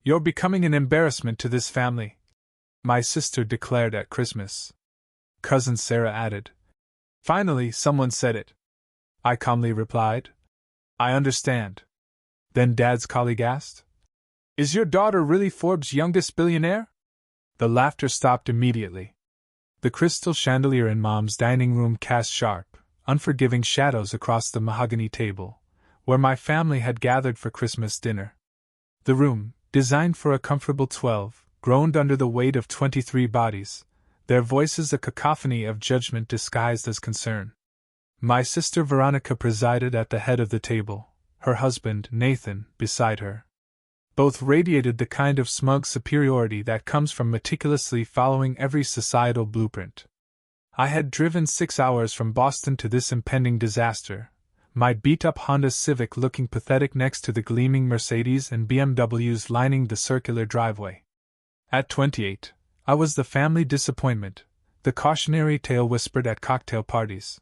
You're becoming an embarrassment to this family, my sister declared at Christmas. Cousin Sarah added. Finally, someone said it. I calmly replied. I understand. Then Dad's colleague asked. Is your daughter really Forbes' youngest billionaire? The laughter stopped immediately. The crystal chandelier in Mom's dining room cast sharp, unforgiving shadows across the mahogany table, where my family had gathered for Christmas dinner. The room, designed for a comfortable 12, groaned under the weight of 23 bodies, their voices a cacophony of judgment disguised as concern. My sister Veronica presided at the head of the table, her husband, Nathan, beside her. Both radiated the kind of smug superiority that comes from meticulously following every societal blueprint. I had driven 6 hours from Boston to this impending disaster, my beat-up Honda Civic looking pathetic next to the gleaming Mercedes and BMWs lining the circular driveway. At 28, I was the family disappointment, the cautionary tale whispered at cocktail parties.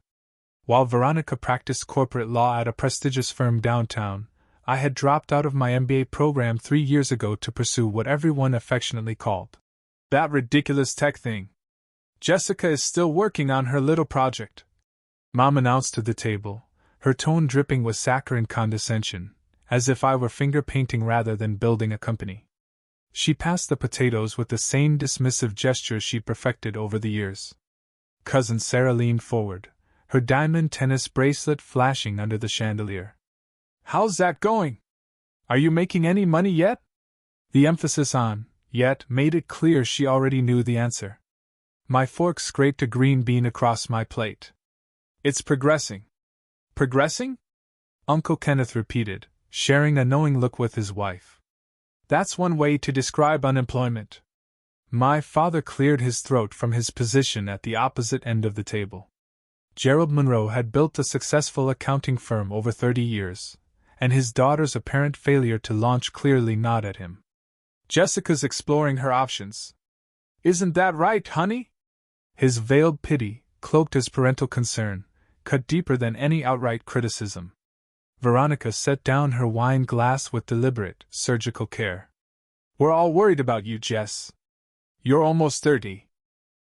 While Veronica practiced corporate law at a prestigious firm downtown, I had dropped out of my MBA program 3 years ago to pursue what everyone affectionately called that ridiculous tech thing. Jessica is still working on her little project, Mom announced to the table, her tone dripping with saccharine condescension, as if I were finger painting rather than building a company. She passed the potatoes with the same dismissive gestures she perfected over the years. Cousin Sarah leaned forward, her diamond tennis bracelet flashing under the chandelier. How's that going? Are you making any money yet? The emphasis on yet made it clear she already knew the answer. My fork scraped a green bean across my plate. It's progressing. Progressing? Uncle Kenneth repeated, sharing a knowing look with his wife. That's one way to describe unemployment. My father cleared his throat from his position at the opposite end of the table. Gerald Monroe had built a successful accounting firm over 30 years, and his daughter's apparent failure to launch clearly gnawed at him. Jessica's exploring her options. Isn't that right, honey? His veiled pity, cloaked as parental concern, cut deeper than any outright criticism. Veronica set down her wine glass with deliberate, surgical care. We're all worried about you, Jess. You're almost 30.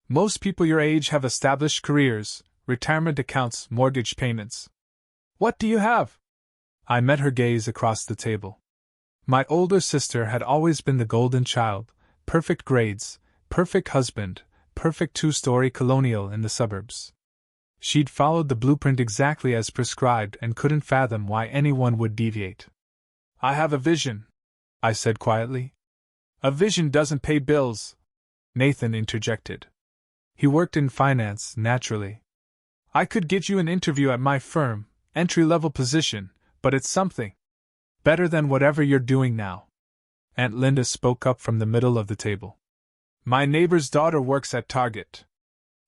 Most people your age have established careers, retirement accounts, mortgage payments. What do you have? I met her gaze across the table. My older sister had always been the golden child, perfect grades, perfect husband, perfect two-story colonial in the suburbs. She'd followed the blueprint exactly as prescribed and couldn't fathom why anyone would deviate. I have a vision, I said quietly. A vision doesn't pay bills, Nathan interjected. He worked in finance, naturally. I could get you an interview at my firm, entry-level position, but it's something better than whatever you're doing now. Aunt Linda spoke up from the middle of the table. My neighbor's daughter works at Target.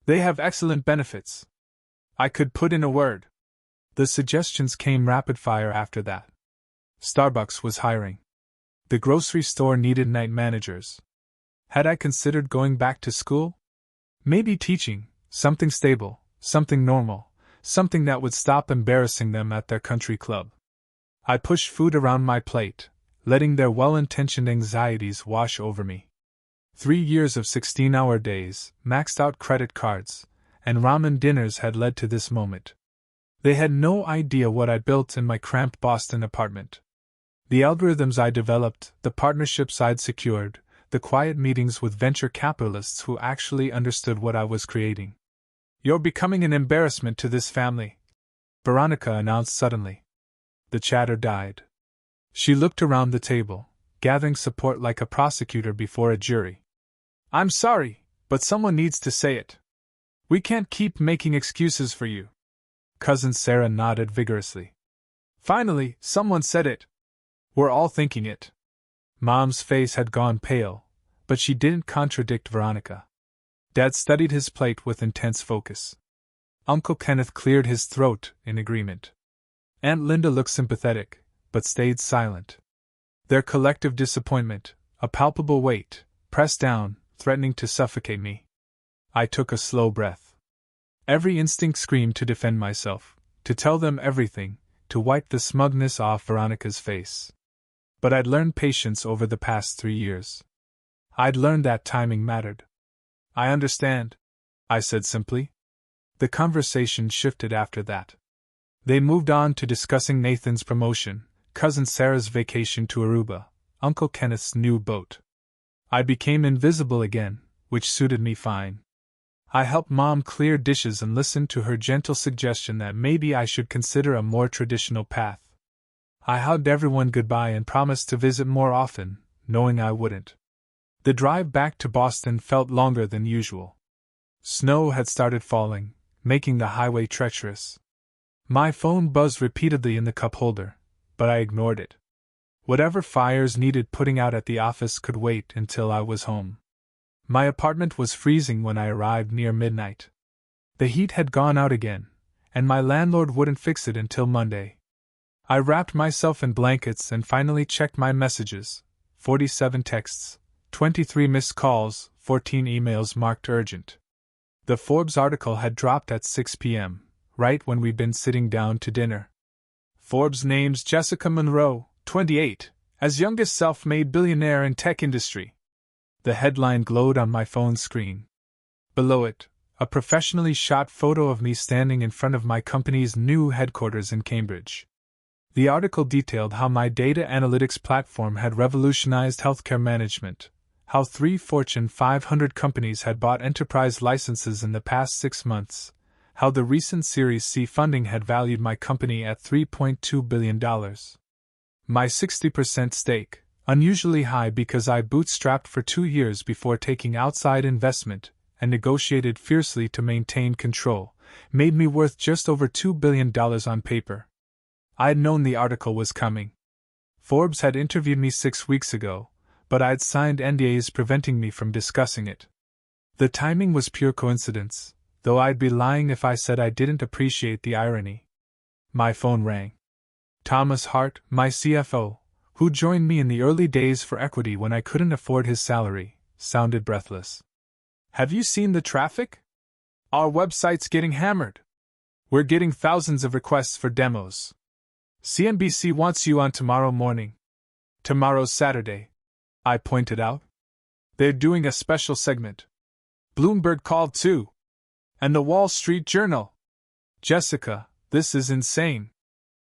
They have excellent benefits. I could put in a word. The suggestions came rapid-fire after that. Starbucks was hiring. The grocery store needed night managers. Had I considered going back to school? Maybe teaching, something stable, something normal, something that would stop embarrassing them at their country club. I pushed food around my plate, letting their well-intentioned anxieties wash over me. 3 years of 16-hour days, maxed-out credit cards, and ramen dinners had led to this moment. They had no idea what I built in my cramped Boston apartment. The algorithms I developed, the partnerships I'd secured, the quiet meetings with venture capitalists who actually understood what I was creating. You're becoming an embarrassment to this family, Veronica announced suddenly. The chatter died. She looked around the table, gathering support like a prosecutor before a jury. I'm sorry, but someone needs to say it. We can't keep making excuses for you. Cousin Sarah nodded vigorously. Finally, someone said it. We're all thinking it. Mom's face had gone pale, but she didn't contradict Veronica. Dad studied his plate with intense focus. Uncle Kenneth cleared his throat in agreement. Aunt Linda looked sympathetic, but stayed silent. Their collective disappointment, a palpable weight, pressed down, threatening to suffocate me. I took a slow breath. Every instinct screamed to defend myself, to tell them everything, to wipe the smugness off Veronica's face. But I'd learned patience over the past 3 years. I'd learned that timing mattered. I understand, I said simply. The conversation shifted after that. They moved on to discussing Nathan's promotion, Cousin Sarah's vacation to Aruba, Uncle Kenneth's new boat. I became invisible again, which suited me fine. I helped Mom clear dishes and listened to her gentle suggestion that maybe I should consider a more traditional path. I hugged everyone goodbye and promised to visit more often, knowing I wouldn't. The drive back to Boston felt longer than usual. Snow had started falling, making the highway treacherous. My phone buzzed repeatedly in the cup holder, but I ignored it. Whatever fires needed putting out at the office could wait until I was home. My apartment was freezing when I arrived near midnight. The heat had gone out again, and my landlord wouldn't fix it until Monday. I wrapped myself in blankets and finally checked my messages. 47 texts, 23 missed calls, 14 emails marked urgent. The Forbes article had dropped at 6 p.m., right when we'd been sitting down to dinner. Forbes names Jessica Monroe, 28, as youngest self-made billionaire in tech industry. The headline glowed on my phone screen. Below it, a professionally shot photo of me standing in front of my company's new headquarters in Cambridge. The article detailed how my data analytics platform had revolutionized healthcare management, how 3 Fortune 500 companies had bought enterprise licenses in the past 6 months, how the recent Series C funding had valued my company at $3.2 billion. My 60% stake, unusually high because I bootstrapped for 2 years before taking outside investment and negotiated fiercely to maintain control, made me worth just over $2 billion on paper. I'd known the article was coming. Forbes had interviewed me 6 weeks ago, but I'd signed NDAs preventing me from discussing it. The timing was pure coincidence, though I'd be lying if I said I didn't appreciate the irony. My phone rang. Thomas Hart, my CFO, who joined me in the early days for equity when I couldn't afford his salary, sounded breathless. Have you seen the traffic? Our website's getting hammered. We're getting thousands of requests for demos. CNBC wants you on tomorrow morning. Tomorrow's Saturday, I pointed out. They're doing a special segment. Bloomberg called too. And the Wall Street Journal. Jessica, this is insane.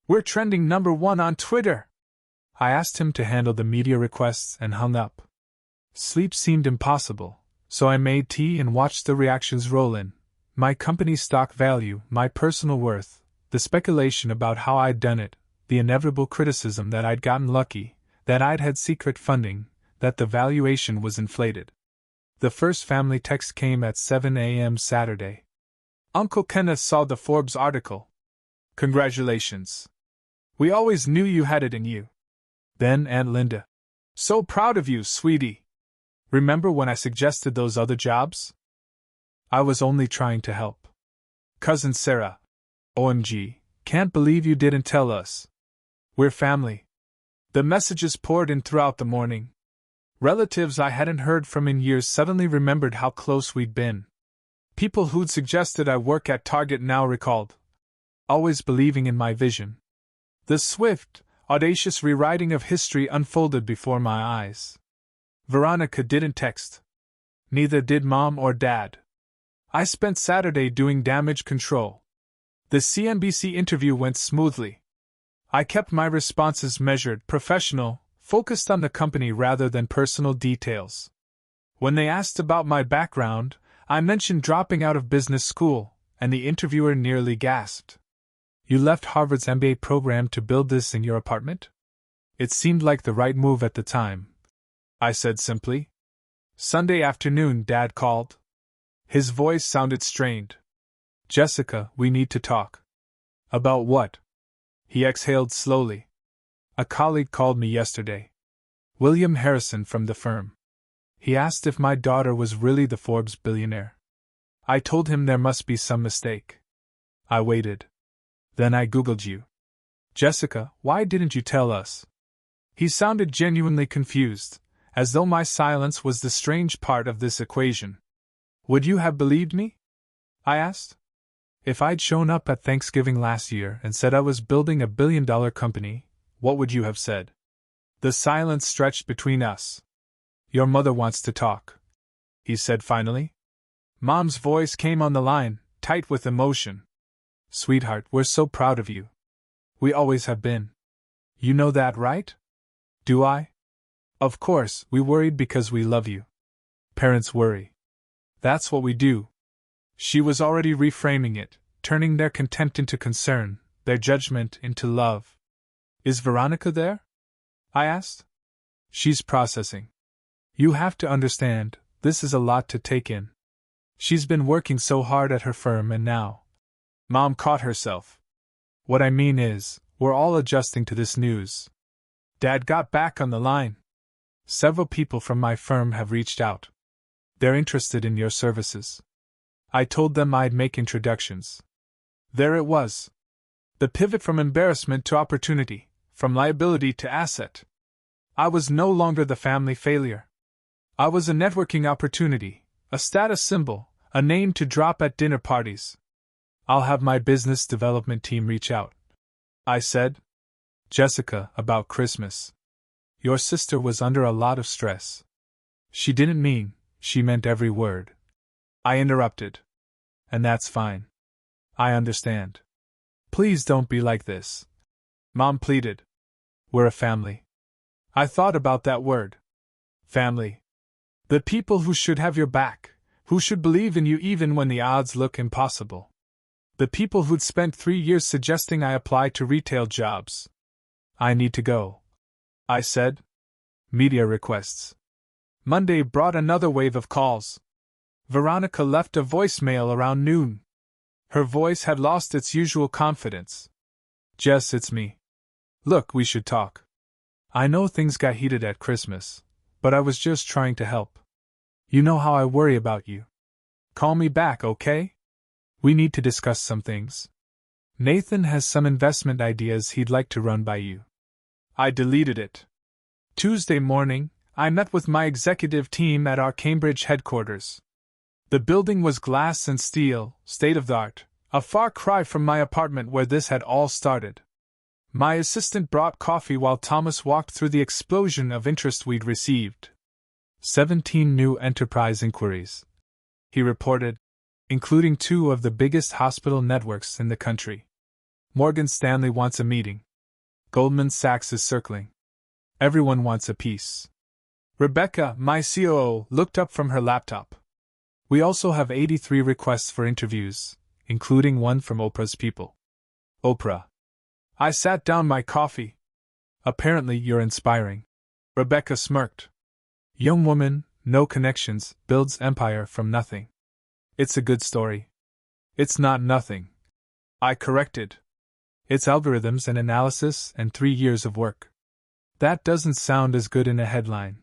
We're trending #1 on Twitter. I asked him to handle the media requests and hung up. Sleep seemed impossible, so I made tea and watched the reactions roll in. My company's stock value, my personal worth, the speculation about how I'd done it, the inevitable criticism that I'd gotten lucky, that I'd had secret funding, that the valuation was inflated. The first family text came at 7 a.m. Saturday. Uncle Kenneth saw the Forbes article. Congratulations. We always knew you had it in you. Then Aunt Linda. So proud of you, sweetie. Remember when I suggested those other jobs? I was only trying to help. Cousin Sarah. OMG, can't believe you didn't tell us. We're family. The messages poured in throughout the morning. Relatives I hadn't heard from in years suddenly remembered how close we'd been. People who'd suggested I work at Target now recalled. Always believing in my vision. The swift, audacious rewriting of history unfolded before my eyes. Veronica didn't text. Neither did Mom or Dad. I spent Saturday doing damage control. The CNBC interview went smoothly. I kept my responses measured, professional, focused on the company rather than personal details. When they asked about my background, I mentioned dropping out of business school, and the interviewer nearly gasped. You left Harvard's MBA program to build this in your apartment? It seemed like the right move at the time, I said simply. Sunday afternoon, Dad called. His voice sounded strained. Jessica, we need to talk. About what? He exhaled slowly. A colleague called me yesterday. William Harrison from the firm. He asked if my daughter was really the Forbes billionaire. I told him there must be some mistake. I waited. Then I Googled you. Jessica, why didn't you tell us? He sounded genuinely confused, as though my silence was the strange part of this equation. Would you have believed me? I asked. If I'd shown up at Thanksgiving last year and said I was building a $1 billion company, what would you have said? The silence stretched between us. Your mother wants to talk, he said finally. Mom's voice came on the line, tight with emotion. Sweetheart, we're so proud of you. We always have been. You know that, right? Do I? Of course, we worried because we love you. Parents worry. That's what we do. She was already reframing it, turning their contempt into concern, their judgment into love. Is Veronica there? I asked. She's processing. You have to understand, this is a lot to take in. She's been working so hard at her firm and now. Mom caught herself. What I mean is, we're all adjusting to this news. Dad got back on the line. Several people from my firm have reached out. They're interested in your services. I told them I'd make introductions. There it was. The pivot from embarrassment to opportunity, from liability to asset. I was no longer the family failure. I was a networking opportunity, a status symbol, a name to drop at dinner parties. I'll have my business development team reach out. I said. Jessica, about Christmas. Your sister was under a lot of stress. She didn't mean, she meant every word. I interrupted. And that's fine. I understand. Please don't be like this. Mom pleaded. We're a family. I thought about that word. Family. The people who should have your back, who should believe in you even when the odds look impossible. The people who'd spent 3 years suggesting I apply to retail jobs. I need to go, I said. Media requests. Monday brought another wave of calls. Veronica left a voicemail around noon. Her voice had lost its usual confidence. Jess, it's me. Look, we should talk. I know things got heated at Christmas, but I was just trying to help. You know how I worry about you. Call me back, okay? We need to discuss some things. Nathan has some investment ideas he'd like to run by you. I deleted it. Tuesday morning, I met with my executive team at our Cambridge headquarters. The building was glass and steel, state-of-the-art, a far cry from my apartment where this had all started. My assistant brought coffee while Thomas walked through the explosion of interest we'd received. 17 new enterprise inquiries, he reported, including 2 of the biggest hospital networks in the country. Morgan Stanley wants a meeting. Goldman Sachs is circling. Everyone wants a piece. Rebecca, my COO, looked up from her laptop. We also have 83 requests for interviews, including one from Oprah's people. Oprah. I sat down my coffee. Apparently you're inspiring. Rebecca smirked. Young woman, no connections, builds empire from nothing. It's a good story. It's not nothing. I corrected. It's algorithms and analysis and 3 years of work. That doesn't sound as good in a headline.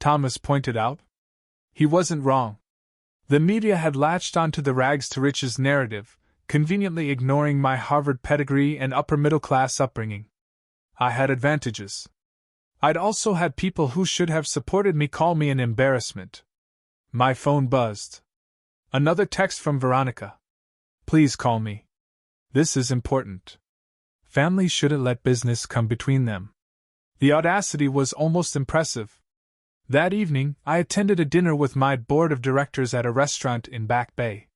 Thomas pointed out. He wasn't wrong. The media had latched onto the rags to riches narrative, conveniently ignoring my Harvard pedigree and upper-middle-class upbringing. I had advantages. I'd also had people who should have supported me call me an embarrassment. My phone buzzed. Another text from Veronica. Please call me. This is important. Families shouldn't let business come between them. The audacity was almost impressive. That evening, I attended a dinner with my board of directors at a restaurant in Back Bay.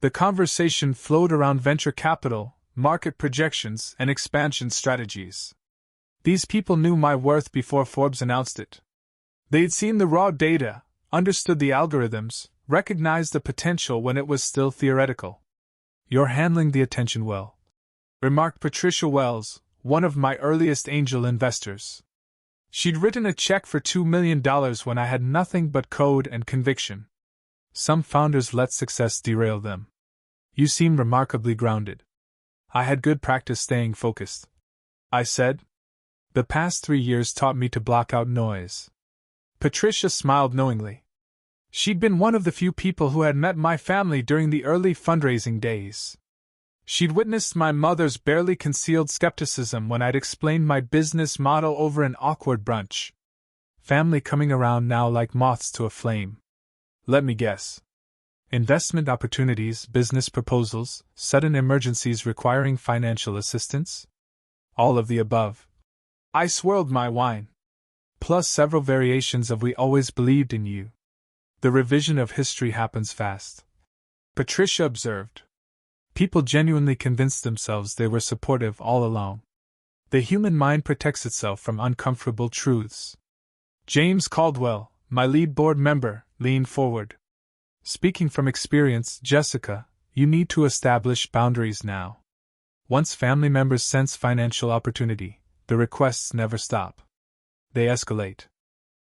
The conversation flowed around venture capital, market projections, and expansion strategies. These people knew my worth before Forbes announced it. They'd seen the raw data, understood the algorithms, recognized the potential when it was still theoretical. You're handling the attention well, remarked Patricia Wells, one of my earliest angel investors. She'd written a check for $2 million when I had nothing but code and conviction. Some founders let success derail them. You seem remarkably grounded. I had good practice staying focused. I said. The past 3 years taught me to block out noise. Patricia smiled knowingly. She'd been one of the few people who had met my family during the early fundraising days. She'd witnessed my mother's barely concealed skepticism when I'd explained my business model over an awkward brunch. Family coming around now like moths to a flame. Let me guess. Investment opportunities, business proposals, sudden emergencies requiring financial assistance? All of the above. I swirled my wine. plus several variations of "we always believed in you." The revision of history happens fast. Patricia observed. People genuinely convinced themselves they were supportive all along. The human mind protects itself from uncomfortable truths. James Caldwell, my lead board member, leaned forward. Speaking from experience, Jessica, you need to establish boundaries now. Once family members sense financial opportunity, the requests never stop. They escalate.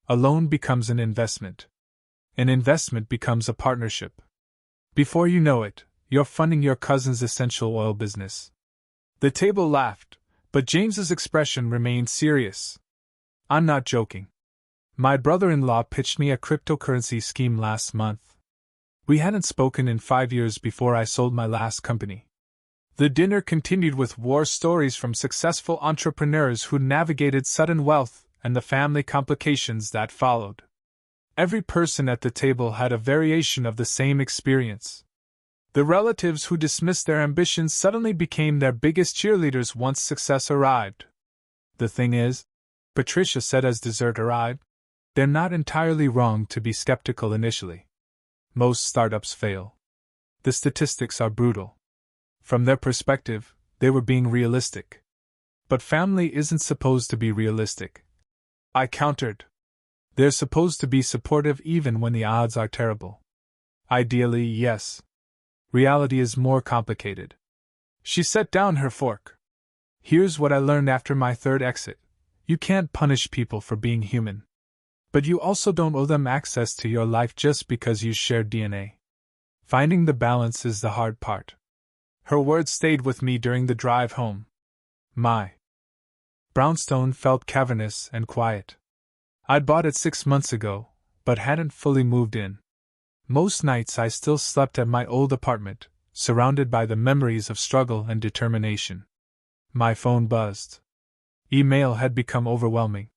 A loan becomes an investment. An investment becomes a partnership. Before you know it, you're funding your cousin's essential oil business. The table laughed, but James's expression remained serious. I'm not joking. My brother-in-law pitched me a cryptocurrency scheme last month. We hadn't spoken in 5 years before I sold my last company. The dinner continued with war stories from successful entrepreneurs who navigated sudden wealth and the family complications that followed. Every person at the table had a variation of the same experience. The relatives who dismissed their ambitions suddenly became their biggest cheerleaders once success arrived. The thing is, Patricia said as dessert arrived, they're not entirely wrong to be skeptical initially. Most startups fail. The statistics are brutal. From their perspective, they were being realistic. But family isn't supposed to be realistic. I countered. They're supposed to be supportive even when the odds are terrible. Ideally, yes. Reality is more complicated. She set down her fork. Here's what I learned after my third exit. You can't punish people for being human. But you also don't owe them access to your life just because you share DNA. Finding the balance is the hard part. Her words stayed with me during the drive home. My brownstone felt cavernous and quiet. I'd bought it 6 months ago, but hadn't fully moved in. Most nights I still slept at my old apartment, surrounded by the memories of struggle and determination. My phone buzzed. Email had become overwhelming.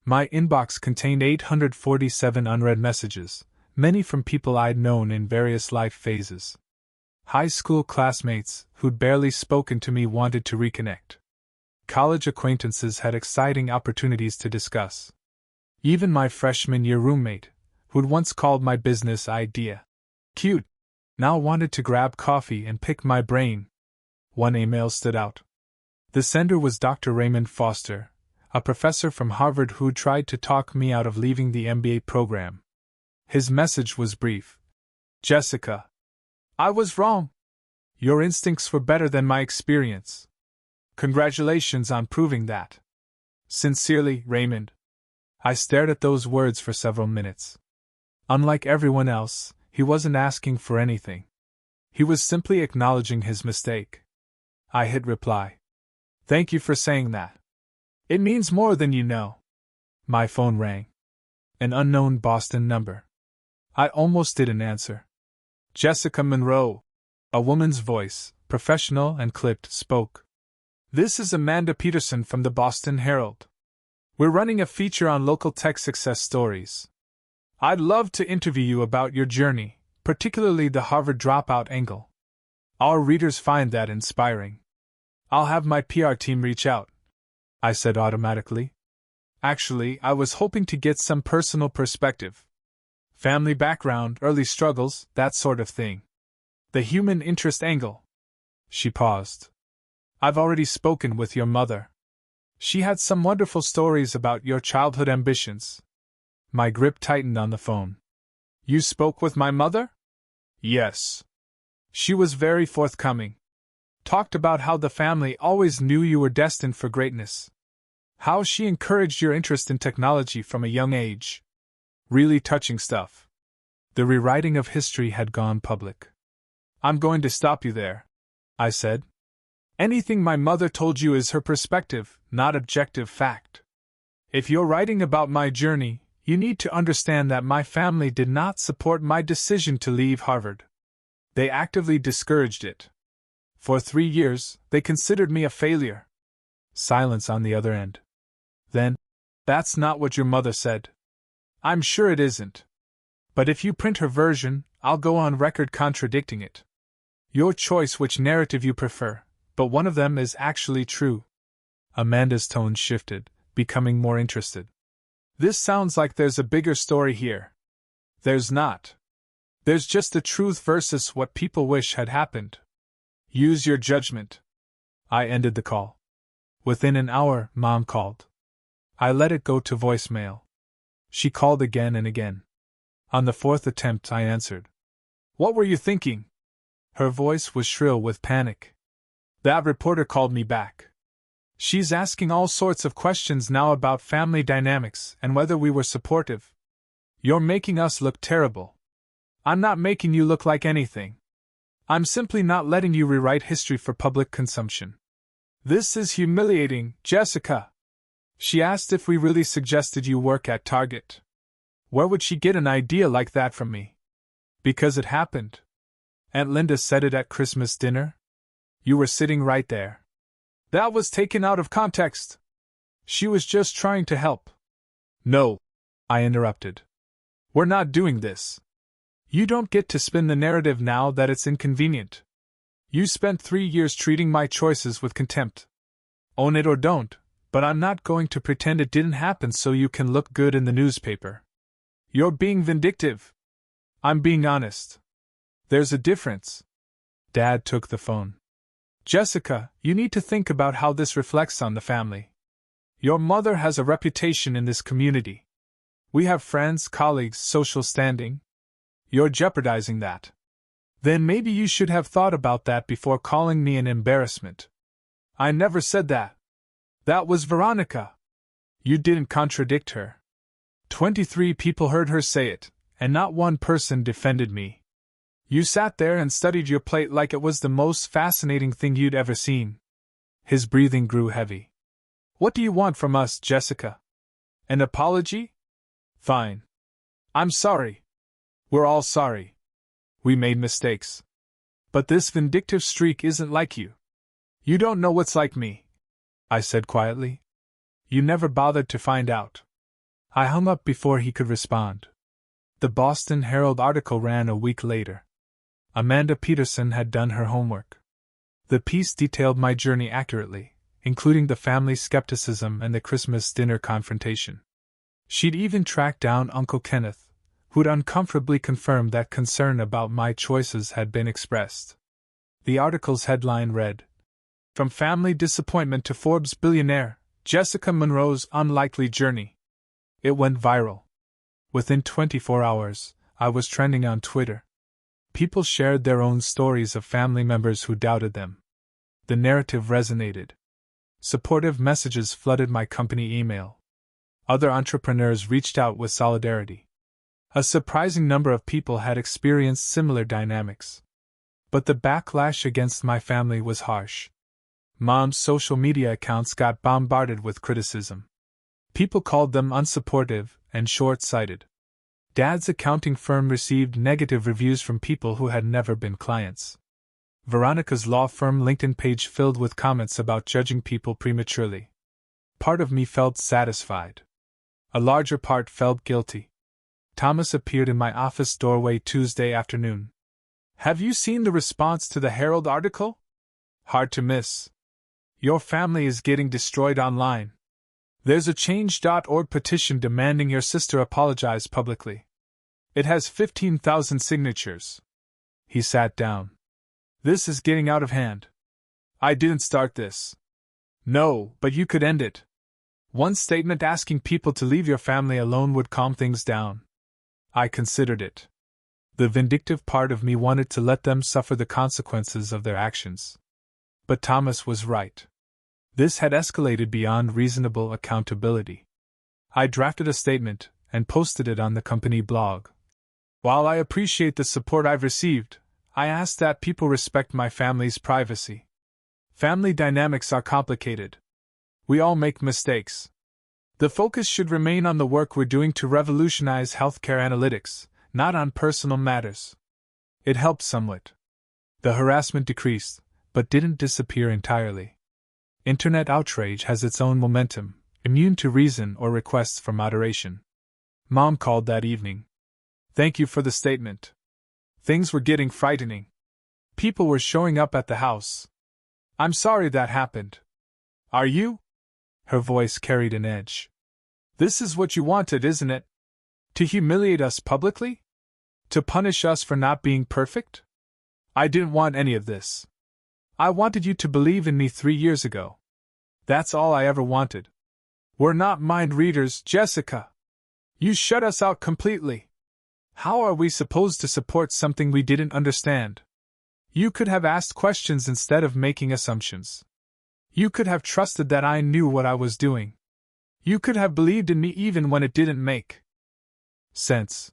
My inbox contained 847 unread messages, many from people I'd known in various life phases. High school classmates who'd barely spoken to me wanted to reconnect. College acquaintances had exciting opportunities to discuss. Even my freshman year roommate, who'd once called my business idea cute, now wanted to grab coffee and pick my brain. One email stood out. The sender was Dr. Raymond Foster, a professor from Harvard who tried to talk me out of leaving the MBA program. His message was brief. Jessica, I was wrong. Your instincts were better than my experience. Congratulations on proving that. Sincerely, Raymond. I stared at those words for several minutes. Unlike everyone else, he wasn't asking for anything. He was simply acknowledging his mistake. I hit reply. Thank you for saying that. It means more than you know. My phone rang. An unknown Boston number. I almost didn't answer. Jessica Monroe, a woman's voice, professional and clipped, spoke. This is Amanda Peterson from the Boston Herald. We're running a feature on local tech success stories. I'd love to interview you about your journey, particularly the Harvard dropout angle. Our readers find that inspiring. I'll have my PR team reach out, I said automatically. Actually, I was hoping to get some personal perspective. Family background, early struggles, that sort of thing. The human interest angle. She paused. I've already spoken with your mother. She had some wonderful stories about your childhood ambitions. My grip tightened on the phone. You spoke with my mother? Yes. She was very forthcoming. Talked about how the family always knew you were destined for greatness. How she encouraged your interest in technology from a young age. Really touching stuff. The rewriting of history had gone public. I'm going to stop you there, I said. Anything my mother told you is her perspective, not objective fact. If you're writing about my journey, you need to understand that my family did not support my decision to leave Harvard. They actively discouraged it. For 3 years, they considered me a failure. Silence on the other end. Then, that's not what your mother said. I'm sure it isn't. But if you print her version, I'll go on record contradicting it. Your choice which narrative you prefer, but one of them is actually true. Amanda's tone shifted, becoming more interested. This sounds like there's a bigger story here. There's not. There's just the truth versus what people wish had happened. Use your judgment. I ended the call. Within an hour, Mom called. I let it go to voicemail. She called again and again. On the fourth attempt, I answered. What were you thinking? Her voice was shrill with panic. That reporter called me back. She's asking all sorts of questions now about family dynamics and whether we were supportive. You're making us look terrible. I'm not making you look like anything. I'm simply not letting you rewrite history for public consumption. This is humiliating, Jessica. She asked if we really suggested you work at Target. Where would she get an idea like that from me? Because it happened. Aunt Linda said it at Christmas dinner. You were sitting right there. That was taken out of context. She was just trying to help. No, I interrupted. We're not doing this. You don't get to spin the narrative now that it's inconvenient. You spent 3 years treating my choices with contempt. Own it or don't, but I'm not going to pretend it didn't happen so you can look good in the newspaper. You're being vindictive. I'm being honest. There's a difference. Dad took the phone. Jessica, you need to think about how this reflects on the family. Your mother has a reputation in this community. We have friends, colleagues, social standing. You're jeopardizing that. Then maybe you should have thought about that before calling me an embarrassment. I never said that. That was Veronica. You didn't contradict her. 23 people heard her say it, and not one person defended me. You sat there and studied your plate like it was the most fascinating thing you'd ever seen. His breathing grew heavy. What do you want from us, Jessica? An apology? Fine. I'm sorry. We're all sorry. We made mistakes. But this vindictive streak isn't like you. You don't know what's like me, I said quietly. You never bothered to find out. I hung up before he could respond. The Boston Herald article ran a week later. Amanda Peterson had done her homework. The piece detailed my journey accurately, including the family skepticism and the Christmas dinner confrontation. She'd even tracked down Uncle Kenneth, who'd uncomfortably confirmed that concern about my choices had been expressed. The article's headline read, From Family Disappointment to Forbes Billionaire, Jessica Monroe's Unlikely Journey. It went viral. Within 24 hours, I was trending on Twitter. People shared their own stories of family members who doubted them. The narrative resonated. Supportive messages flooded my company email. Other entrepreneurs reached out with solidarity. A surprising number of people had experienced similar dynamics. But the backlash against my family was harsh. Mom's social media accounts got bombarded with criticism. People called them unsupportive and short-sighted. Dad's accounting firm received negative reviews from people who had never been clients. Veronica's law firm LinkedIn page filled with comments about judging people prematurely. Part of me felt satisfied. A larger part felt guilty. Thomas appeared in my office doorway Tuesday afternoon. Have you seen the response to the Herald article? Hard to miss. Your family is getting destroyed online. There's a Change.org petition demanding your sister apologize publicly. It has 15,000 signatures. He sat down. This is getting out of hand. I didn't start this. No, but you could end it. One statement asking people to leave your family alone would calm things down. I considered it. The vindictive part of me wanted to let them suffer the consequences of their actions. But Thomas was right. This had escalated beyond reasonable accountability. I drafted a statement and posted it on the company blog. While I appreciate the support I've received, I ask that people respect my family's privacy. Family dynamics are complicated. We all make mistakes. The focus should remain on the work we're doing to revolutionize healthcare analytics, not on personal matters. It helped somewhat. The harassment decreased, but didn't disappear entirely. Internet outrage has its own momentum, immune to reason or requests for moderation. Mom called that evening. Thank you for the statement. Things were getting frightening. People were showing up at the house. I'm sorry that happened. Are you? Her voice carried an edge. This is what you wanted, isn't it? To humiliate us publicly? To punish us for not being perfect? I didn't want any of this. I wanted you to believe in me 3 years ago. That's all I ever wanted. We're not mind readers, Jessica. You shut us out completely. How are we supposed to support something we didn't understand? You could have asked questions instead of making assumptions. You could have trusted that I knew what I was doing. You could have believed in me even when it didn't make sense.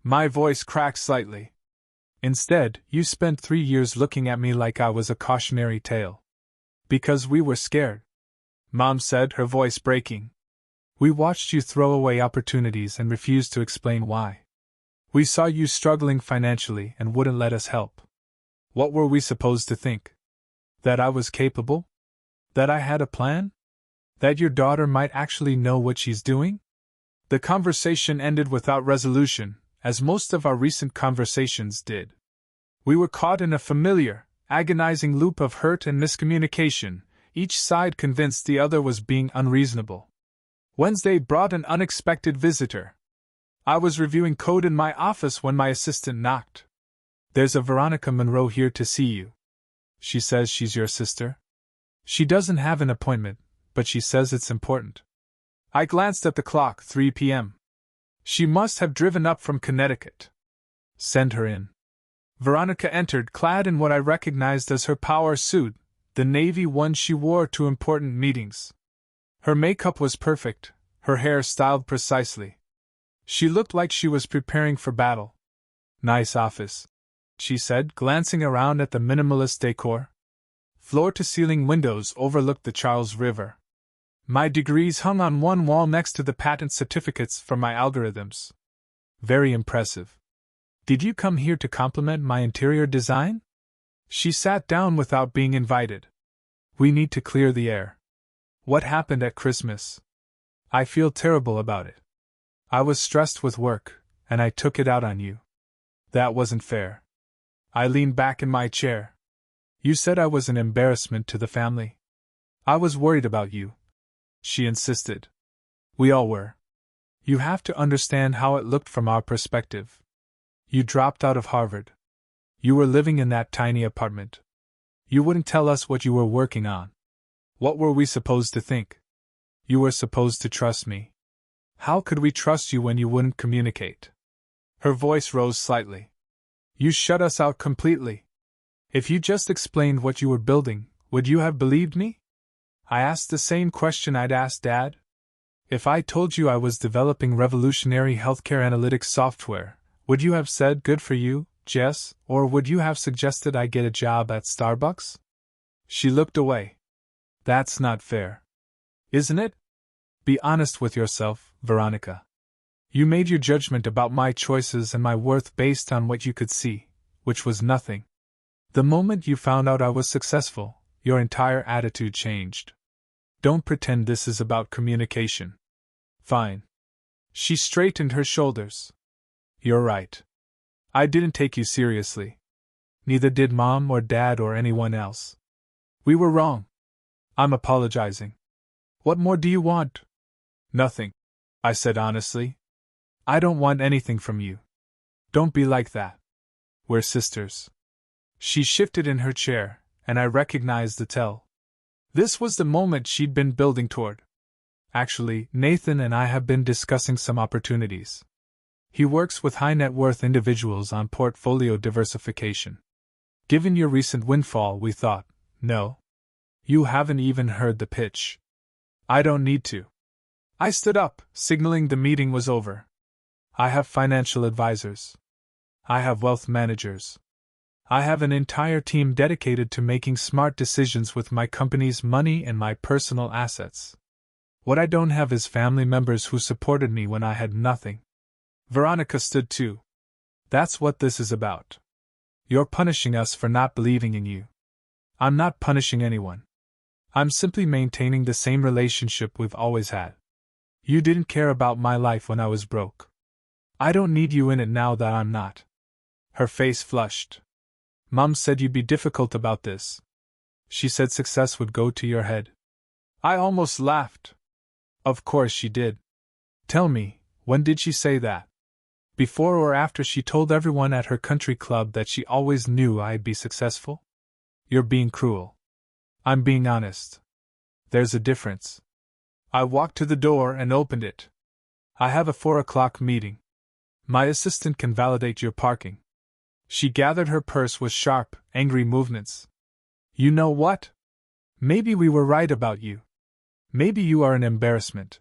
My voice cracked slightly. Instead, you spent 3 years looking at me like I was a cautionary tale. Because we were scared, Mom said, her voice breaking. We watched you throw away opportunities and refused to explain why. We saw you struggling financially and wouldn't let us help. What were we supposed to think? That I was capable? That I had a plan? That your daughter might actually know what she's doing? The conversation ended without resolution, as most of our recent conversations did. We were caught in a familiar, agonizing loop of hurt and miscommunication, each side convinced the other was being unreasonable. Wednesday brought an unexpected visitor. I was reviewing code in my office when my assistant knocked. There's a Veronica Monroe here to see you. She says she's your sister. She doesn't have an appointment, but she says it's important. I glanced at the clock, 3 p.m. She must have driven up from Connecticut. Send her in. Veronica entered, clad in what I recognized as her power suit, the navy one she wore to important meetings. Her makeup was perfect, her hair styled precisely. She looked like she was preparing for battle. Nice office, she said, glancing around at the minimalist decor. Floor-to-ceiling windows overlooked the Charles River. My degrees hung on one wall next to the patent certificates for my algorithms. Very impressive. Did you come here to compliment my interior design? She sat down without being invited. We need to clear the air. What happened at Christmas? I feel terrible about it. I was stressed with work, and I took it out on you. That wasn't fair. I leaned back in my chair. You said I was an embarrassment to the family. I was worried about you, she insisted. We all were. You have to understand how it looked from our perspective. You dropped out of Harvard. You were living in that tiny apartment. You wouldn't tell us what you were working on. What were we supposed to think? You were supposed to trust me. How could we trust you when you wouldn't communicate? Her voice rose slightly. You shut us out completely. If you just explained what you were building, would you have believed me? I asked the same question I'd asked Dad. If I told you I was developing revolutionary healthcare analytics software, would you have said good for you, Jess, or would you have suggested I get a job at Starbucks? She looked away. That's not fair. Isn't it? Be honest with yourself, Veronica. You made your judgment about my choices and my worth based on what you could see, which was nothing. The moment you found out I was successful, your entire attitude changed. Don't pretend this is about communication. Fine. She straightened her shoulders. You're right. I didn't take you seriously. Neither did Mom or Dad or anyone else. We were wrong. I'm apologizing. What more do you want? Nothing, I said honestly. I don't want anything from you. Don't be like that. We're sisters. She shifted in her chair, and I recognized the tell. This was the moment she'd been building toward. Actually, Nathan and I have been discussing some opportunities. He works with high-net-worth individuals on portfolio diversification. Given your recent windfall, we thought, no. You haven't even heard the pitch. I don't need to. I stood up, signaling the meeting was over. I have financial advisors. I have wealth managers. I have an entire team dedicated to making smart decisions with my company's money and my personal assets. What I don't have is family members who supported me when I had nothing. Veronica stood too. That's what this is about. You're punishing us for not believing in you. I'm not punishing anyone. I'm simply maintaining the same relationship we've always had. You didn't care about my life when I was broke. I don't need you in it now that I'm not. Her face flushed. Mom said you'd be difficult about this. She said success would go to your head. I almost laughed. Of course she did. Tell me, when did she say that? Before or after she told everyone at her country club that she always knew I'd be successful? You're being cruel. I'm being honest. There's a difference. I walked to the door and opened it. I have a 4 o'clock meeting. My assistant can validate your parking. She gathered her purse with sharp, angry movements. You know what? Maybe we were right about you. Maybe you are an embarrassment.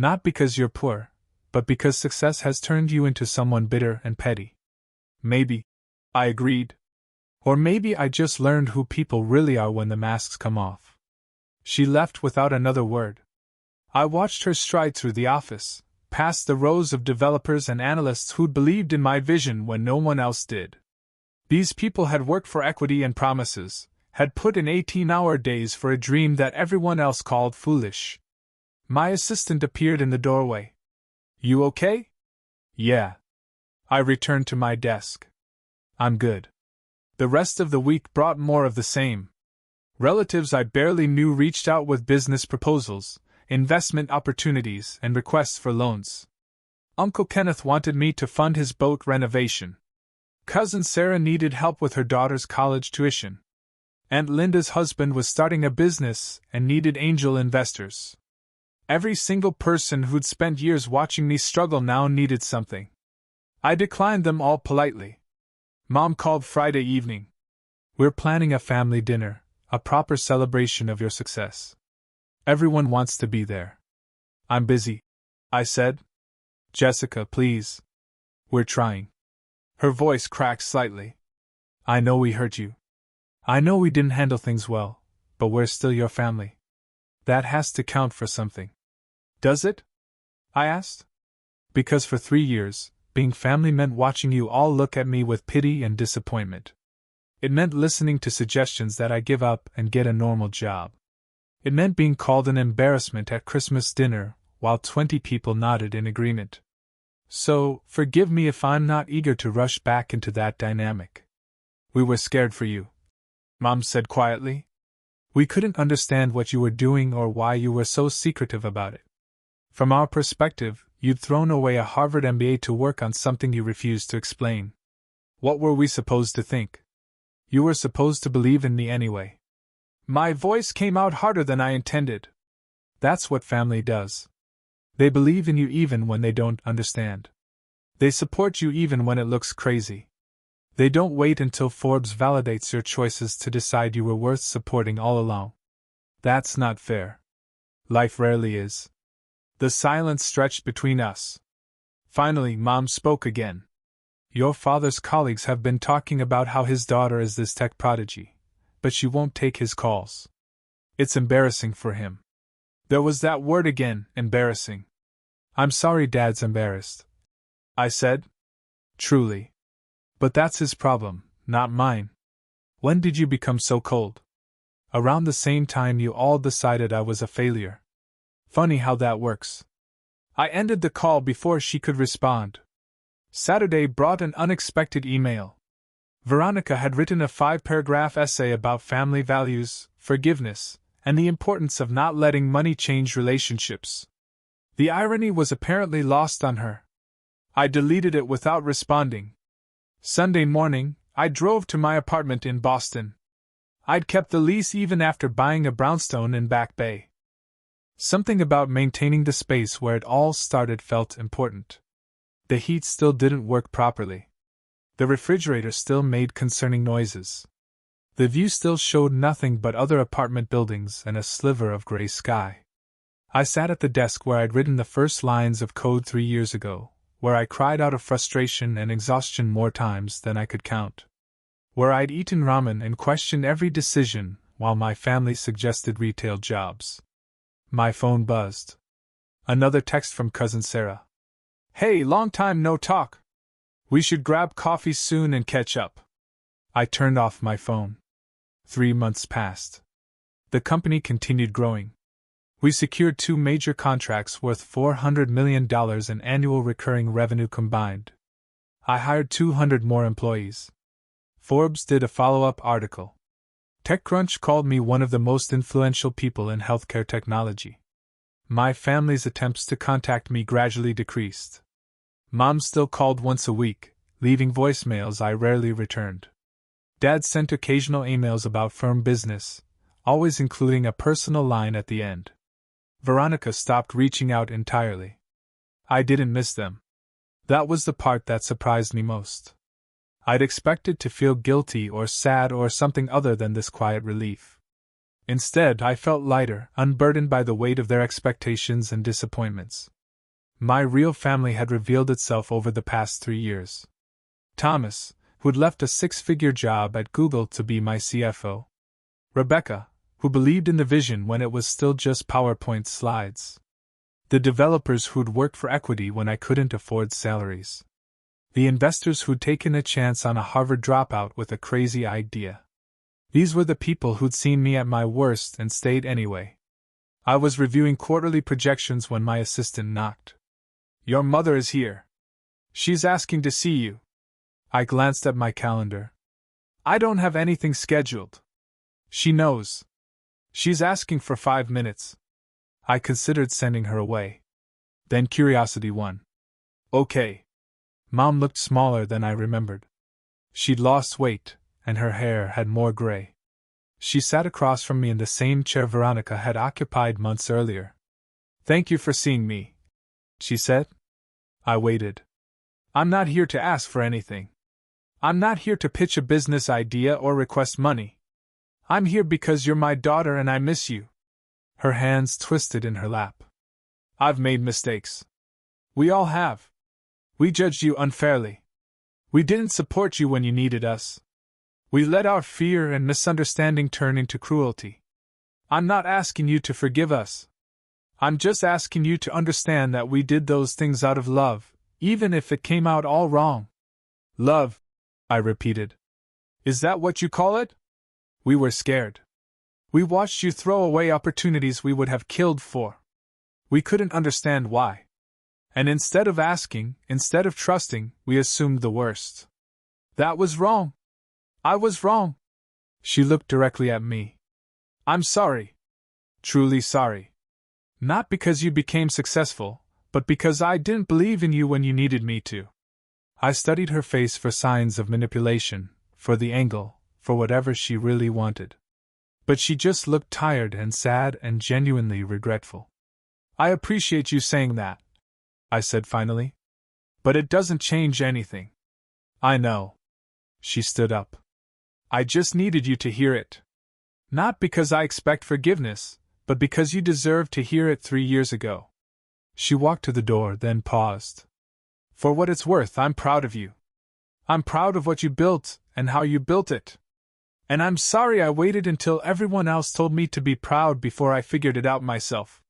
Not because you're poor, but because success has turned you into someone bitter and petty. Maybe, I agreed. Or maybe I just learned who people really are when the masks come off. She left without another word. I watched her stride through the office, past the rows of developers and analysts who'd believed in my vision when no one else did. These people had worked for equity and promises, had put in 18-hour days for a dream that everyone else called foolish. My assistant appeared in the doorway. You okay? Yeah. I returned to my desk. I'm good. The rest of the week brought more of the same. Relatives I barely knew reached out with business proposals, investment opportunities, and requests for loans. Uncle Kenneth wanted me to fund his boat renovation. Cousin Sarah needed help with her daughter's college tuition. Aunt Linda's husband was starting a business and needed angel investors. Every single person who'd spent years watching me struggle now needed something. I declined them all politely. Mom called Friday evening. We're planning a family dinner, a proper celebration of your success. Everyone wants to be there. I'm busy, I said. Jessica, please. We're trying. Her voice cracked slightly. I know we hurt you. I know we didn't handle things well, but we're still your family. That has to count for something. Does it? I asked. Because for 3 years, being family meant watching you all look at me with pity and disappointment. It meant listening to suggestions that I give up and get a normal job. It meant being called an embarrassment at Christmas dinner, while 20 people nodded in agreement. So, forgive me if I'm not eager to rush back into that dynamic. We were scared for you, Mom said quietly. We couldn't understand what you were doing or why you were so secretive about it. From our perspective, you'd thrown away a Harvard MBA to work on something you refused to explain. What were we supposed to think? You were supposed to believe in me anyway. My voice came out harder than I intended. That's what family does. They believe in you even when they don't understand. They support you even when it looks crazy. They don't wait until Forbes validates your choices to decide you were worth supporting all along. That's not fair. Life rarely is. The silence stretched between us. Finally, Mom spoke again. Your father's colleagues have been talking about how his daughter is this tech prodigy, but she won't take his calls. It's embarrassing for him. There was that word again, embarrassing. I'm sorry Dad's embarrassed, I said. Truly. But that's his problem, not mine. When did you become so cold? Around the same time you all decided I was a failure. Funny how that works. I ended the call before she could respond. Saturday brought an unexpected email. Veronica had written a 5-paragraph essay about family values, forgiveness, and the importance of not letting money change relationships. The irony was apparently lost on her. I deleted it without responding. Sunday morning, I drove to my apartment in Boston. I'd kept the lease even after buying a brownstone in Back Bay. Something about maintaining the space where it all started felt important. The heat still didn't work properly. The refrigerator still made concerning noises. The view still showed nothing but other apartment buildings and a sliver of gray sky. I sat at the desk where I'd written the first lines of code 3 years ago, where I cried out of frustration and exhaustion more times than I could count. Where I'd eaten ramen and questioned every decision while my family suggested retail jobs. My phone buzzed. Another text from Cousin Sarah. Hey, long time no talk. We should grab coffee soon and catch up. I turned off my phone. 3 months passed. The company continued growing. We secured 2 major contracts worth $400 million in annual recurring revenue combined. I hired 200 more employees. Forbes did a follow-up article. TechCrunch called me one of the most influential people in healthcare technology. My family's attempts to contact me gradually decreased. Mom still called once a week, leaving voicemails I rarely returned. Dad sent occasional emails about firm business, always including a personal line at the end. Veronica stopped reaching out entirely. I didn't miss them. That was the part that surprised me most. I'd expected to feel guilty or sad or something other than this quiet relief. Instead, I felt lighter, unburdened by the weight of their expectations and disappointments. My real family had revealed itself over the past 3 years. Thomas, who'd left a 6-figure job at Google to be my CFO. Rebecca, who believed in the vision when it was still just PowerPoint slides. The developers who'd worked for equity when I couldn't afford salaries. The investors who'd taken a chance on a Harvard dropout with a crazy idea. These were the people who'd seen me at my worst and stayed anyway. I was reviewing quarterly projections when my assistant knocked. "Your mother is here. She's asking to see you." I glanced at my calendar. "I don't have anything scheduled." "She knows. She's asking for 5 minutes." I considered sending her away. Then curiosity won. "Okay." Mom looked smaller than I remembered. She'd lost weight, and her hair had more gray. She sat across from me in the same chair Veronica had occupied months earlier. "Thank you for seeing me," she said. I waited. "I'm not here to ask for anything. I'm not here to pitch a business idea or request money. I'm here because you're my daughter and I miss you." Her hands twisted in her lap. "I've made mistakes. We all have. We judged you unfairly. We didn't support you when you needed us. We let our fear and misunderstanding turn into cruelty. I'm not asking you to forgive us. I'm just asking you to understand that we did those things out of love, even if it came out all wrong." "Love," I repeated. "Is that what you call it?" "We were scared. We watched you throw away opportunities we would have killed for. We couldn't understand why. And instead of asking, instead of trusting, we assumed the worst. That was wrong. I was wrong." She looked directly at me. "I'm sorry. Truly sorry. Not because you became successful, but because I didn't believe in you when you needed me to." I studied her face for signs of manipulation, for the angle, for whatever she really wanted. But she just looked tired and sad and genuinely regretful. "I appreciate you saying that," I said finally. "But it doesn't change anything." "I know." She stood up. "I just needed you to hear it. Not because I expect forgiveness, but because you deserved to hear it 3 years ago." She walked to the door, then paused. "For what it's worth, I'm proud of you. I'm proud of what you built, and how you built it. And I'm sorry I waited until everyone else told me to be proud before I figured it out myself."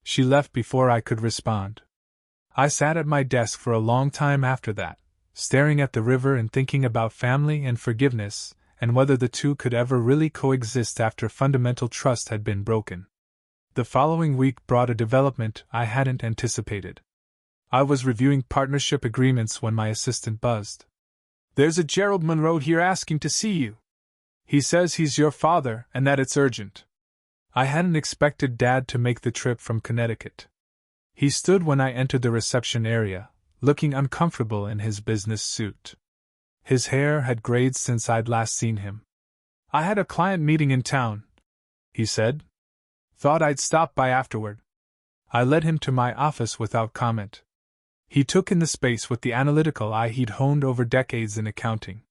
She left before I could respond. I sat at my desk for a long time after that, staring at the river and thinking about family and forgiveness, and whether the two could ever really coexist after fundamental trust had been broken. The following week brought a development I hadn't anticipated. I was reviewing partnership agreements when my assistant buzzed. "There's a Gerald Monroe here asking to see you. He says he's your father and that it's urgent." I hadn't expected Dad to make the trip from Connecticut. He stood when I entered the reception area, looking uncomfortable in his business suit. His hair had grayed since I'd last seen him. "I had a client meeting in town," he said. "Thought I'd stop by afterward." I led him to my office without comment. He took in the space with the analytical eye he'd honed over decades in accounting.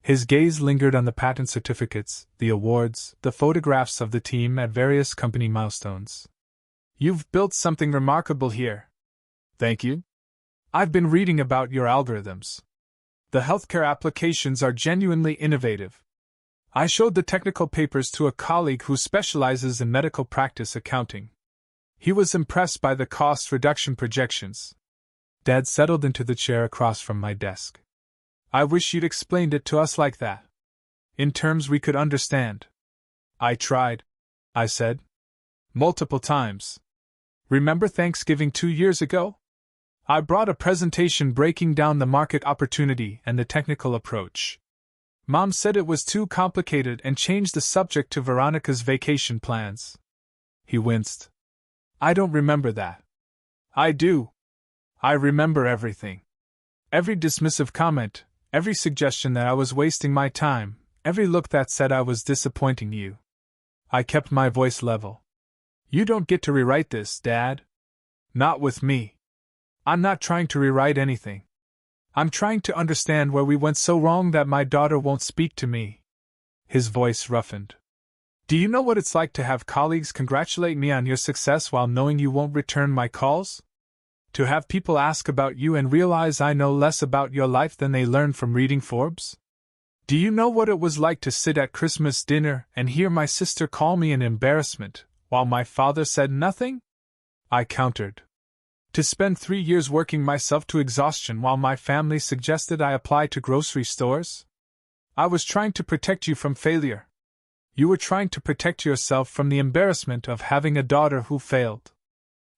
His gaze lingered on the patent certificates, the awards, the photographs of the team at various company milestones. "You've built something remarkable here." "Thank you. I've been reading about your algorithms. The healthcare applications are genuinely innovative." I showed the technical papers to a colleague who specializes in medical practice accounting. He was impressed by the cost reduction projections. Dad settled into the chair across from my desk. "I wish you'd explained it to us like that. In terms we could understand." "I tried," I said. "Multiple times. Remember Thanksgiving 2 years ago? I brought a presentation breaking down the market opportunity and the technical approach. Mom said it was too complicated and changed the subject to Veronica's vacation plans." He winced. I don't remember that. I do. I remember everything. Every dismissive comment, every suggestion that I was wasting my time, every look that said I was disappointing you. I kept my voice level. You don't get to rewrite this, Dad. Not with me. I'm not trying to rewrite anything. I'm trying to understand where we went so wrong that my daughter won't speak to me. His voice roughened. Do you know what it's like to have colleagues congratulate me on your success while knowing you won't return my calls? To have people ask about you and realize I know less about your life than they learned from reading Forbes? Do you know what it was like to sit at Christmas dinner and hear my sister call me an embarrassment, while my father said nothing? I countered. To spend 3 years working myself to exhaustion while my family suggested I apply to grocery stores? I was trying to protect you from failure. You were trying to protect yourself from the embarrassment of having a daughter who failed.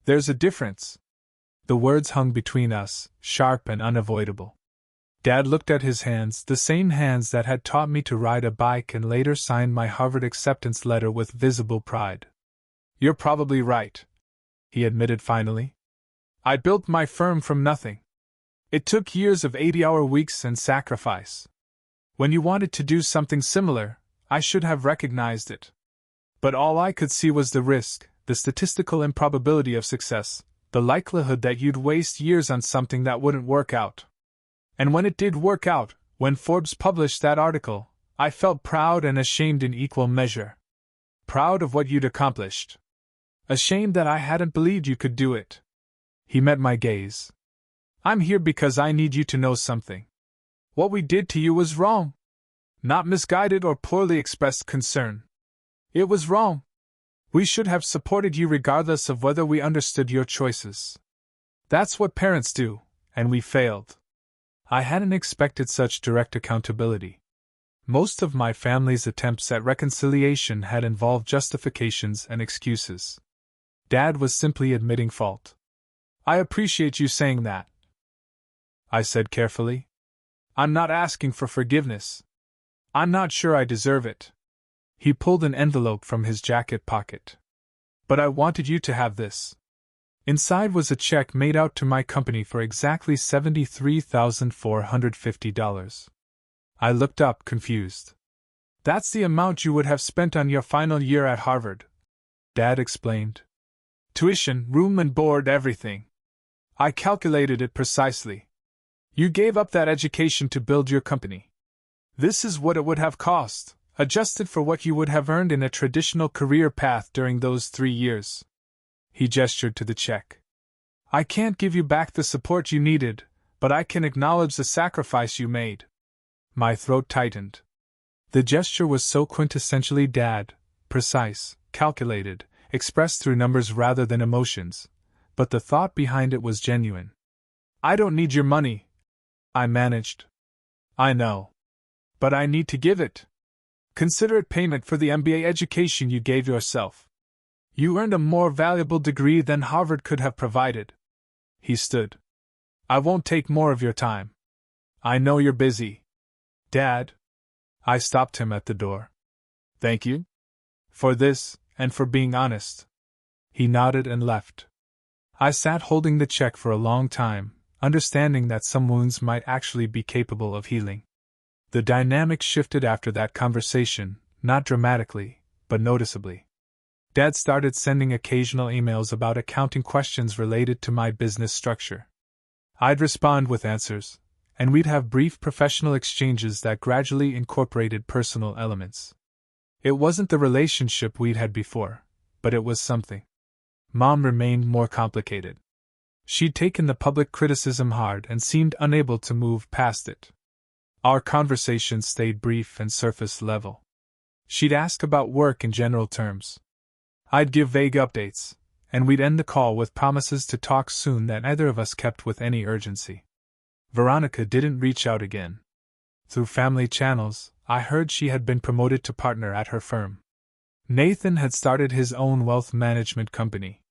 There's a difference. The words hung between us, sharp and unavoidable. Dad looked at his hands, the same hands that had taught me to ride a bike and later signed my Harvard acceptance letter with visible pride. You're probably right, he admitted finally. I built my firm from nothing. It took years of 80-hour weeks and sacrifice. When you wanted to do something similar, I should have recognized it. But all I could see was the risk, the statistical improbability of success, the likelihood that you'd waste years on something that wouldn't work out. And when it did work out, when Forbes published that article, I felt proud and ashamed in equal measure. Proud of what you'd accomplished. Ashamed that I hadn't believed you could do it. He met my gaze. I'm here because I need you to know something. What we did to you was wrong. Not misguided or poorly expressed concern. It was wrong. We should have supported you regardless of whether we understood your choices. That's what parents do, and we failed. I hadn't expected such direct accountability. Most of my family's attempts at reconciliation had involved justifications and excuses. Dad was simply admitting fault. I appreciate you saying that, I said carefully. I'm not asking for forgiveness. I'm not sure I deserve it. He pulled an envelope from his jacket pocket. But I wanted you to have this. Inside was a check made out to my company for exactly $73,450. I looked up, confused. That's the amount you would have spent on your final year at Harvard, Dad explained. Tuition, room and board, everything. I calculated it precisely. You gave up that education to build your company. This is what it would have cost, adjusted for what you would have earned in a traditional career path during those 3 years. He gestured to the check. I can't give you back the support you needed, but I can acknowledge the sacrifice you made. My throat tightened. The gesture was so quintessentially Dad, precise, calculated, expressed through numbers rather than emotions, but the thought behind it was genuine. I don't need your money, I managed. I know. But I need to give it. Consider it payment for the MBA education you gave yourself. You earned a more valuable degree than Harvard could have provided. He stood. I won't take more of your time. I know you're busy. Dad. I stopped him at the door. Thank you? For this, and for being honest. He nodded and left. I sat holding the check for a long time, understanding that some wounds might actually be capable of healing. The dynamic shifted after that conversation, not dramatically, but noticeably. Dad started sending occasional emails about accounting questions related to my business structure. I'd respond with answers, and we'd have brief professional exchanges that gradually incorporated personal elements. It wasn't the relationship we'd had before, but it was something. Mom remained more complicated. She'd taken the public criticism hard and seemed unable to move past it. Our conversations stayed brief and surface level. She'd ask about work in general terms. I'd give vague updates, and we'd end the call with promises to talk soon that neither of us kept with any urgency. Veronica didn't reach out again. Through family channels, I heard she had been promoted to partner at her firm. Nathan had started his own wealth management company.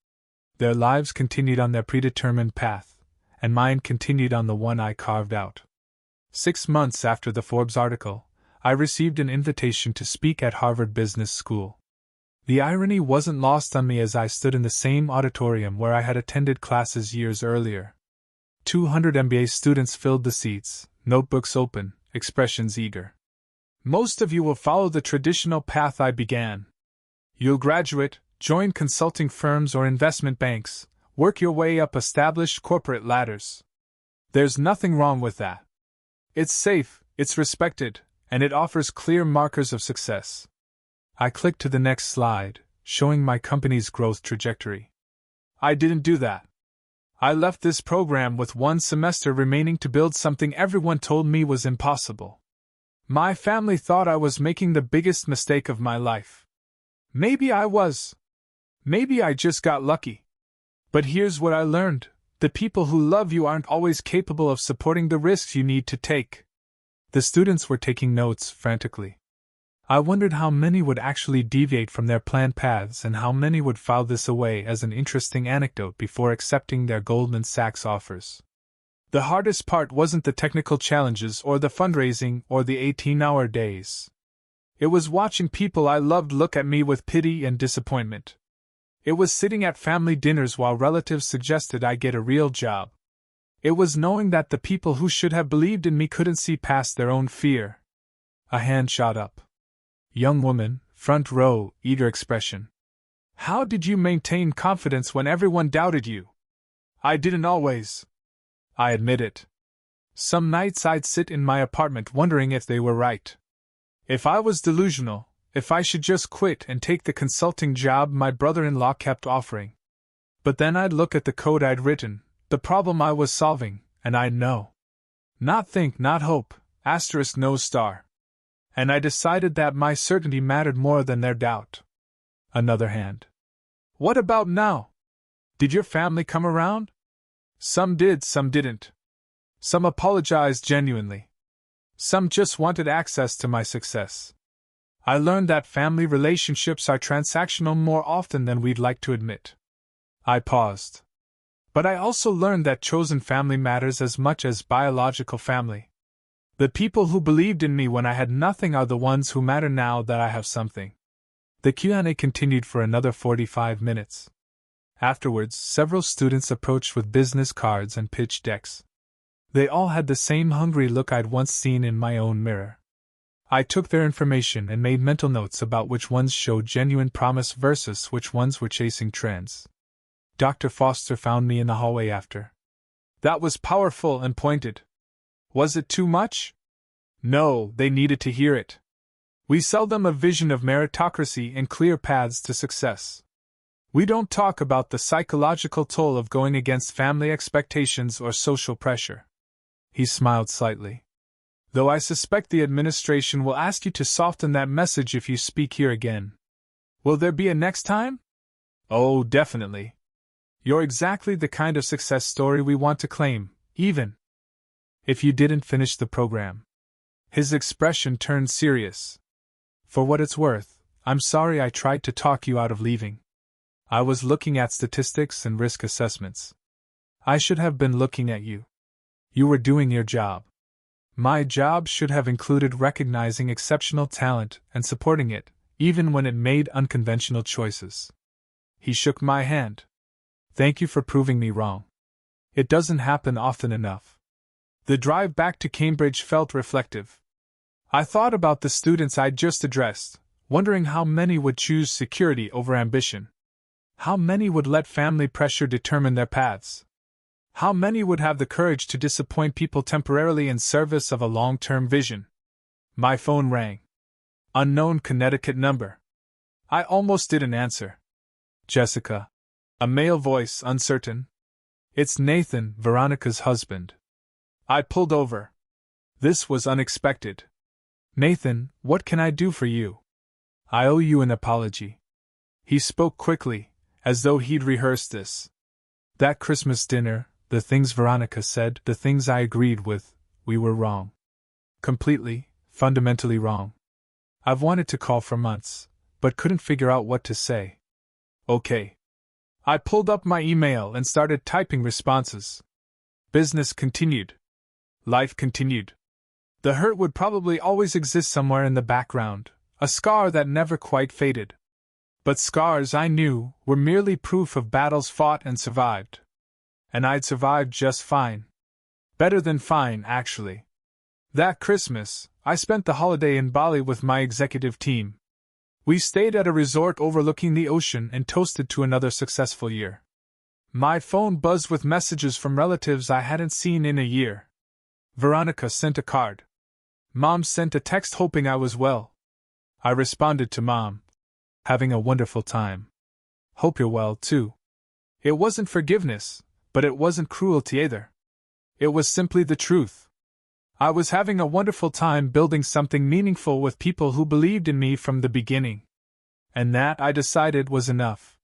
Their lives continued on their predetermined path, and mine continued on the one I carved out. 6 months after the Forbes article, I received an invitation to speak at Harvard Business School. The irony wasn't lost on me as I stood in the same auditorium where I had attended classes years earlier. 200 MBA students filled the seats, notebooks open, expressions eager. Most of you will follow the traditional path I began. You'll graduate, join consulting firms or investment banks, work your way up established corporate ladders. There's nothing wrong with that. It's safe, it's respected, and it offers clear markers of success. I clicked to the next slide, showing my company's growth trajectory. I didn't do that. I left this program with 1 semester remaining to build something everyone told me was impossible. My family thought I was making the biggest mistake of my life. Maybe I was. Maybe I just got lucky. But here's what I learned: the people who love you aren't always capable of supporting the risks you need to take. The students were taking notes frantically. I wondered how many would actually deviate from their planned paths and how many would file this away as an interesting anecdote before accepting their Goldman Sachs offers. The hardest part wasn't the technical challenges or the fundraising or the 18-hour days. It was watching people I loved look at me with pity and disappointment. It was sitting at family dinners while relatives suggested I get a real job. It was knowing that the people who should have believed in me couldn't see past their own fear. A hand shot up. Young woman, front row, eager expression. How did you maintain confidence when everyone doubted you? I didn't always. I admit it. Some nights I'd sit in my apartment wondering if they were right. If I was delusional, if I should just quit and take the consulting job my brother-in-law kept offering. But then I'd look at the code I'd written, the problem I was solving, and I'd know. Not think, not hope, * no star. And I decided that my certainty mattered more than their doubt. Another hand. What about now? Did your family come around? Some did, some didn't. Some apologized genuinely. Some just wanted access to my success. I learned that family relationships are transactional more often than we'd like to admit. I paused. But I also learned that chosen family matters as much as biological family. The people who believed in me when I had nothing are the ones who matter now that I have something. The Q&A continued for another 45 minutes. Afterwards, several students approached with business cards and pitch decks. They all had the same hungry look I'd once seen in my own mirror. I took their information and made mental notes about which ones showed genuine promise versus which ones were chasing trends. Dr. Foster found me in the hallway after. That was powerful and pointed. Was it too much? No, they needed to hear it. We sell them a vision of meritocracy and clear paths to success. We don't talk about the psychological toll of going against family expectations or social pressure. He smiled slightly. Though I suspect the administration will ask you to soften that message if you speak here again. Will there be a next time? Oh, definitely. You're exactly the kind of success story we want to claim, even if you didn't finish the program. His expression turned serious. For what it's worth, I'm sorry I tried to talk you out of leaving. I was looking at statistics and risk assessments. I should have been looking at you. You were doing your job. My job should have included recognizing exceptional talent and supporting it, even when it made unconventional choices. He shook my hand. Thank you for proving me wrong. It doesn't happen often enough. The drive back to Cambridge felt reflective. I thought about the students I'd just addressed, wondering how many would choose security over ambition. How many would let family pressure determine their paths? How many would have the courage to disappoint people temporarily in service of a long-term vision? My phone rang. Unknown Connecticut number. I almost didn't answer. Jessica. A male voice, uncertain. It's Nathan, Veronica's husband. I pulled over. This was unexpected. Nathan, what can I do for you? I owe you an apology. He spoke quickly, as though he'd rehearsed this. That Christmas dinner, the things Veronica said, the things I agreed with, we were wrong. Completely, fundamentally wrong. I've wanted to call for months, but couldn't figure out what to say. Okay. I pulled up my email and started typing responses. Business continued. Life continued. The hurt would probably always exist somewhere in the background, a scar that never quite faded. But scars, I knew, were merely proof of battles fought and survived. And I'd survived just fine. Better than fine, actually. That Christmas, I spent the holiday in Bali with my executive team. We stayed at a resort overlooking the ocean and toasted to another successful year. My phone buzzed with messages from relatives I hadn't seen in a year. Veronica sent a card. Mom sent a text hoping I was well. I responded to Mom. Having a wonderful time. Hope you're well, too. It wasn't forgiveness, but it wasn't cruelty either. It was simply the truth. I was having a wonderful time building something meaningful with people who believed in me from the beginning. And that, I decided, was enough.